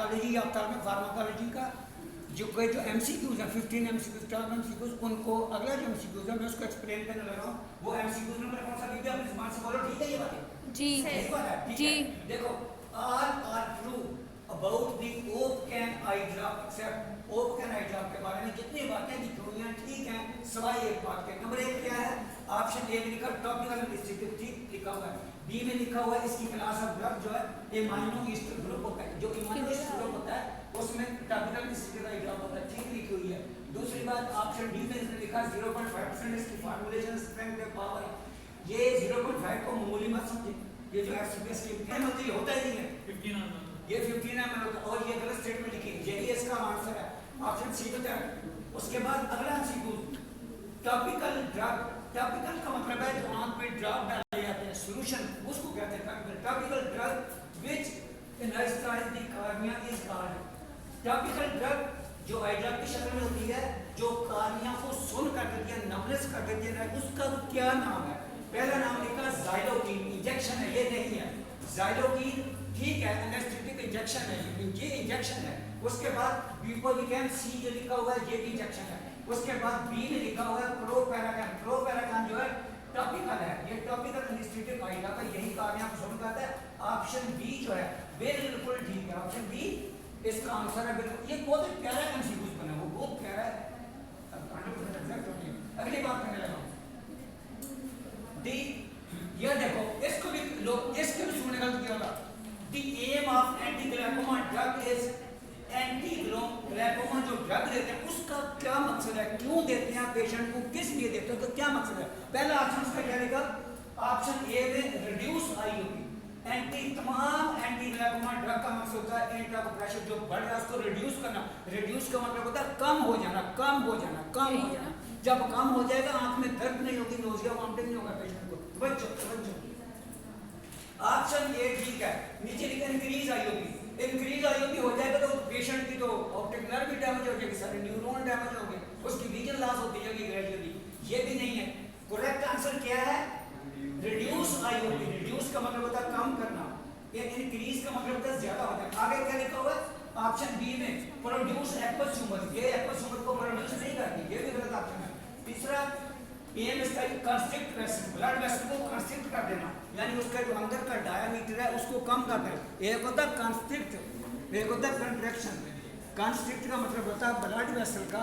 Pathology या pharmacology का जो MCQs हैं 15 MCQs 12 MCQs, उनको अगला जो MCQs है मैं उसको एक्सप्लेन करने लगा हूँ। वो MCQs नंबर कौन सा लीजिए अपनी जुबान से बोलो, ठीक है ये बात जी सही बात है, ठीक जी है। देखो all are true about the Opcan eye drop except Opcan eye drop के बारे में जितनी बातें लिखी हुई हैं ठीक हैं, सिवाय एक बात के। नंबर 1 क्या है, ऑप्शन ए में लिखा टॉपिकल एनेस्थेटिक, ठीक लिखा हुआ है। बी में लिखा हुआ है इसकी क्लास ऑफ ड्रग जो है इमाइनो ईस्टर ग्रुप होता है, जो इमाइनो ईस्टर ग्रुप होता है उसमें टॉपिकल एनेस्थेटिक का ड्रग होता है, ठीक लिखी हुई है। दूसरी बात ऑप्शन डी में इसने लिखा 0.5% इसकी फार्मूलेशन स्ट्रेंथ है, पावर है। ये 0.5 को मामूली मत समझे, ये जो एफसीपीएस की होती है होता ही नहीं है 15 ये 15 ml होता है और ये गलत स्टेटमेंट लिखी है, यही इसका आंसर है, ऑप्शन सी होता है। उसके बाद अगला एमसीक्यू टॉपिकल ड्रग, टॉपिकल का मतलब है जो आंख पे ड्रॉप डाले जाते हैं सॉल्यूशन, उसको कहते हैं topical. Topical drug which anaesthetise the cornea is called, topical drug जो आई ड्रग की शक्ल में होती है जो कॉर्निया को सुन्न कर देती है, नमनेस कर देती है, उसका क्या नाम है? पहला नाम लिखा ज़ाइलोकीन, इंजेक्शन है, ये नहीं है ज़ाइलोकीन, ठीक है, एनेस्थेटिक इंजेक्शन है, ये इंजेक्शन है। उसके बाद ब्यूकोलिकैन सी जो लिखा हुआ है ये भी इंजेक्शन है। उसके बाद बी में लिखा हुआ है प्रोपैराकान, प्रोपैराकान जो है टॉपिकल है, ये टॉपिकल एनेस्थेटिक आएगा का यही कॉर्निया को सुन्न करता है। ऑप्शन बी जो है बिल्कुल ठीक है, ऑप्शन बी इसका आंसर है बिल्कुल। ये बहुत प्यारा एमसीक्यूज बना, वो बहुत प्यारा है, 100% एग्जैक्ट होती है। अगली बात करने लगा डी, ये देखो इसको भी लोग इसके भी सुनने गलत किया होगा। The aim of anti-glaucoma drug is anti-glaucoma जो ड्रग देते हैं उसका क्या मकसद है, क्यों देते हैं पेशेंट को, किस लिए देते हैं, तो क्या मकसद है? पहला ऑप्शन उसका क्या रहेगा, ऑप्शन ए में रिड्यूस आईओपी, एंटी तमाम एंटी ग्लाइकोमा ड्रग का मकसद होता है एंटी का प्रेशर जो बढ़ रहा है उसको रिड्यूस करना। रिड्यूस का मतलब होता है कम हो जाना, कम हो जाना, कम हो जाना। जब कम हो जाएगा आंख में दर्द नहीं होगी, नोजिया वॉमिटिंग नहीं होगा पेशेंट को। बच्चों ऑप्शन ए ठीक है, नीचे लिखा इंक्रीज आईओपी, इंक्रीज आईओपी हो जाएगा तो पेशेंट की तो ऑप्टिक नर्व भी डैमेज हो जाएगी, सारे न्यूरॉन डैमेज हो गए, उसकी विजन लॉस होती जाएगी ग्रेजुअली। ये भी नहीं है, करेक्ट आंसर क्या है, रिड्यूस आईओपी। रिड्यूस का मतलब होता है कम करना, ये इंक्रीज का मतलब होता है ज्यादा होता है। आगे क्या लिखा हुआ है ऑप्शन बी में प्रोड्यूस एक्वस ह्यूमर, ये एक्वस ह्यूमर को प्रोड्यूस नहीं करती, ये भी गलत ऑप्शन है। तीसरा एम इसका कंस्ट्रिक्ट वेसल, ब्लड वेसल को कंस्ट्रिक्ट कर देना, यानी उसका जो अंदर का डायमीटर है उसको कम कर देना। एक होता है कंस्ट्रिक्ट, एक होता है कंट्रैक्शन। कंस्ट्रिक्ट का मतलब होता है ब्लड वेसल का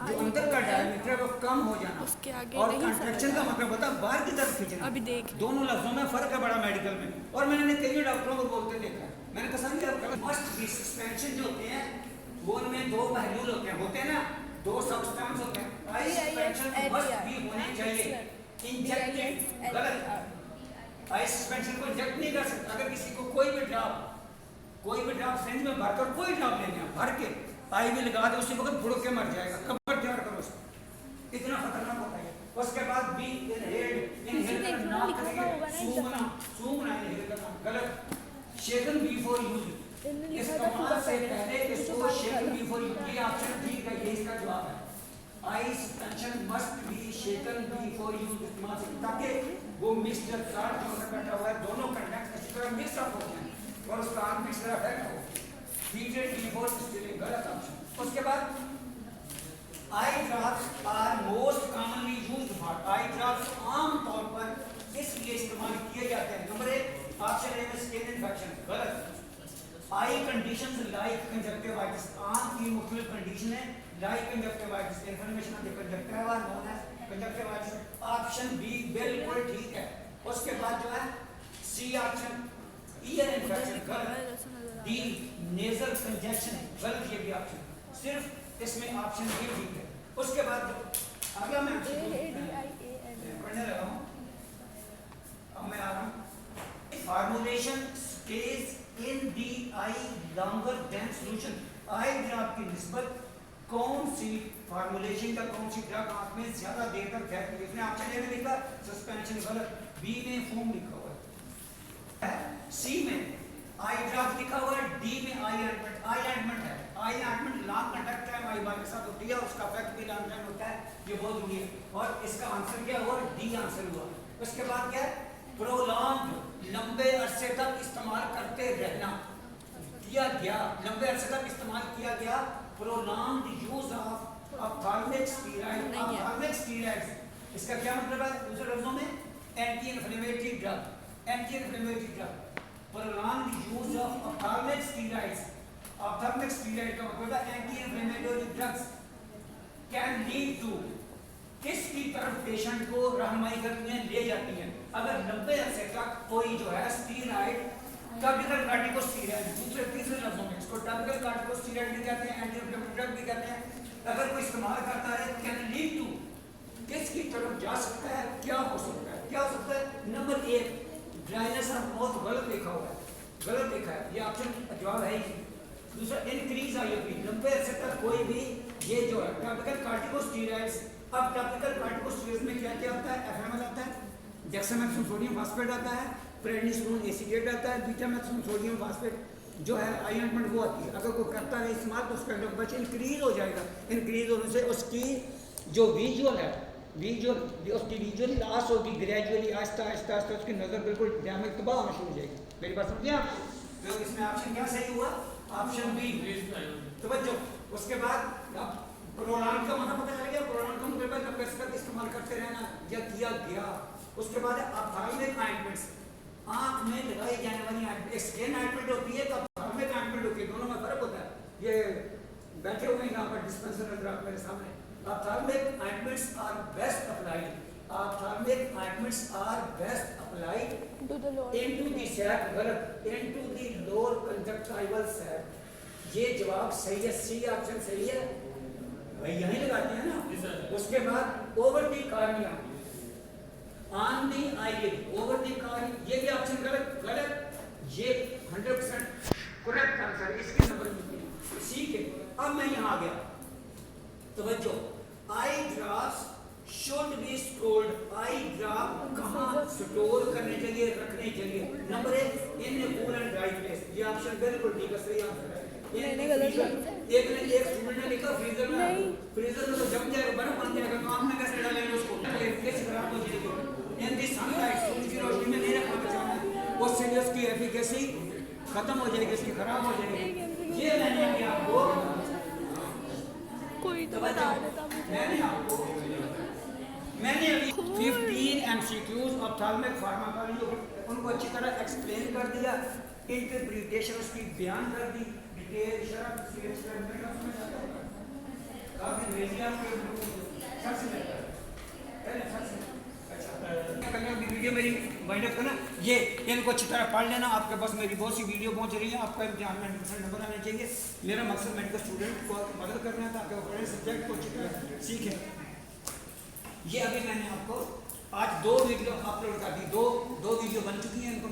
जो अंदर का डायमीटर है वो कम हो जाना, उसके आगे और नहीं कंट्रैक्शन का मतलब होता है बाहर की तरफ खींचना। अभी देख दोनों लफ्जों में फर्क है बड़ा मेडिकल में, और मैंने कई डॉक्टरों को बोलते देखा है। मैंने कहा सर मस्ट बी सस्पेंशन जो होते हैं वो उनमें दो पहलू होते हैं ना, दो सब्सटेंस होते हैं। आई सस्पेंशन मस्ट बी होनी चाहिए इंजेक्टेड, गलत। आई सस्पेंशन को इंजेक्ट नहीं कर सकता। अगर किसी को कोई भी ड्रॉप सिरिंज में भरकर कोई ड्रॉप लेने भर के आई भी लगा दे उसी वक्त बुड़ के मर जाएगा, कब्र तैयार करो उसको, इतना खतरनाक होता है। उसके बाद बी इनहेल नाक सूंघना इनहेल करना, गलत। शेकन बिफोर यूज, इस्तेमाल से पहले इसको शेकन बिफोर यूज, ये ऑप्शन ठीक है, ये इसका जवाब है। Eye suspension must be shaken before use, इस्तेमाल से, ताकि वो मिक्सचर साल्ट जो अंदर बैठा हुआ है दोनों कंटेंट्स अच्छी तरह मिक्स अप हो जाए और उसका आंख में तरह इफेक्ट हो। हीटेड बिफोर स्टीलिंग, गलत ऑप्शन। उसके बाद eye drops are most commonly used for, eye drops आम तौर पर इसलिए इस्तेमाल किए जाते हैं। नंबर 1 ऑप्शन ए में स्किन इन्फेक्शन, गलत। आई कंडीशंस लाइक कंजक्टिवाइटिस, आंख की मुख्तलिफ कंडीशन है like conjunctivitis, inflammation of the conjunctiva known as conjunctivitis, option B बिल्कुल ठीक है। उसके बाद जो है सी ऑप्शन ईयर इन्फेक्शन, गलत। डी नेजल कंजेशन, गलत। ये भी ऑप्शन, सिर्फ इसमें ऑप्शन बी ठीक है। उसके बाद अगला मैं पढ़ने लगा हूँ, अब मैं आ रहा हूँ फार्मूलेशन स्टेज इन दी आई लॉन्गर देन सॉल्यूशन। आई ड्रॉप की निस्बत कौन सी फार्मूलेशन का कौन सी ड्रग आंख में ज्यादा देर तक ठहरती है? इसमें ऑप्शन ए में लिखा सस्पेंशन, गलत। बी में फोम लिखा हुआ है, सी में आई ड्रॉप लिखा हुआ है, डी में आई ऑइंटमेंट। आई ऑइंटमेंट है, eye ointment long contact time eye bar के साथ होती है, उसका इफेक्ट भी लॉन्ग टाइम होता है, ये बहुत जरूरी है। और इसका आंसर क्या हुआ, डी आंसर हुआ। उसके बाद क्या है, प्रोलॉन्ग, लंबे अरसे तक इस्तेमाल करते रहना, किया गया, लंबे अरसे तक इस्तेमाल किया गया prolonged use of ophthalmic steroid. Ophthalmic steroids इसका क्या मतलब है दूसरे लफ्जों में? Anti inflammatory drug, anti inflammatory drug, prolonged use of ophthalmic steroids. Ophthalmic steroid का मतलब है anti inflammatory drugs can lead to, किसकी तरफ पेशेंट को रहनुमाई करती हैं, ले जाती हैं? अगर लंबे अरसे तक कोई जो है स्टेरॉइड, टॉपिकल कॉर्टिकोस्टेरॉइड, दूसरे तीसरे लफ्जों में इसको टॉपिकल कॉर्टिकोस्टेरॉइड भी कहते हैं, एंटी इन्फ्लेमेटरी ड्रग भी कहते हैं, अगर कोई इस्तेमाल करता है कैन लीड टू, किसकी तरफ जा सकता है, क्या हो सकता है, क्या हो सकता है? नंबर 1 ड्राइनेस ऑफ माउथ, गलत लिखा हुआ है, गलत लिखा है, ये ऑप्शन जवाब है ही। दूसरा इंक्रीज आईओपी, लंबे अरसे तक कोई भी ये जो है टॉपिकल कॉर्टिकोस्टेरॉइड्स। अब टॉपिकल कॉर्टिकोस्टेरॉइड्स में क्या क्या आता है? एफएमएल आता है, डेक्सामेथासोन सोडियम फास्फेट आता है, प्रेडनिसोलोन एसीटेट आता है, बीटामेथासोन सोडियम फास्फेट जो है आयनमेंट वो आती है। अगर कोई करता है इस्तेमाल तो उसका डोज इंक्रीज हो जाएगा, इंक्रीज होने से उसकी जो विजुअल है, विजुअल उसकी विजुअल लॉस होगी ग्रेजुअली, आहिस्ता आहिस्ता आहिस्ता उसकी नज़र बिल्कुल डैमेज तबाह होना शुरू हो जाएगी। मेरी बात समझिए आप? तो इसमें ऑप्शन क्या सही हुआ? Option B. तो बच्चों उसके बाद अब प्रोलॉन्ग का मतलब पता चल गया, प्रोलॉन्ग का मतलब लंबे अरसे तक इस्तेमाल करते रहना या किया गया। उसके बाद ऑप्थाल्मिक ऑइंटमेंट्स, आंख में लगाई जाने वाली ऑइंटमेंट, स्किन ऑइंटमेंट होती है तो ऑप्थाल्मिक ऑइंटमेंट होती है, दोनों में फर्क होता है। ये बैठे हुए हैं यहाँ पर डिस्पेंसर नजर आप मेरे सामने। Ophthalmic ointments are best applied, ophthalmic ointments are best applied into the sac, गलत, into the lower conjunctival sac. ये जवाब सही है, सी ऑप्शन सही है भाई, यहीं लगाते हैं ना। उसके बाद over the cornea, on the eyelid, over the cornea, ये भी ऑप्शन गलत, गलत, ये 100% करेक्ट आंसर, इसके नंबर मिलते हैं। ठीक है, अब मैं यहाँ आ गया तो बच्चों eye drops should be stored, I drop कहाँ स्टोर करने चाहिए, रखने चाहिए? Number 1 in cool and dry place, ये ऑप्शन बिल्कुल ठीक है, सही आंसर है। एक ने एक स्टूडेंट ने लिखा फ्रीजर में, फ्रीजर में तो जम जाएगा, बर्फ बन जाएगा, तो आपने कैसे डालेंगे उसको? कैसे खराब हो जाएगी? इन दी सनलाइट, सूरज की रोशनी में नहीं रखना बचाना, उससे उसकी एफिकेसी खत्म हो जाएगी, इसकी खराब हो जाएगी। ये मैंने अभी आपको कोई तो बता देता मुझे। मैंने अभी 15 MCQs ऑप्थाल्मिक फार्माकोलॉजी उनको अच्छी तरह एक्सप्लेन कर दिया, इंटरप्रिटेशन उसकी बयान कर दी, डिटेल शर्त काफी भेजिए आपके सबसे वीडियो मेरी वाइंड अप करना, ये इनको अच्छी तरह पढ़ लेना। आपके पास मेरी बहुत सी वीडियो पहुंच रही है, आपका इम्तिहान में 100% नंबर आने चाहिए। मेरा मकसद मेडिकल स्टूडेंट को मदद करना है ताकि वो पढ़े सब्जेक्ट को अच्छी तरह सीखें। ये अभी मैंने आपको आज 2 वीडियो अपलोड कर दी, दो वीडियो बन चुकी हैं, इनको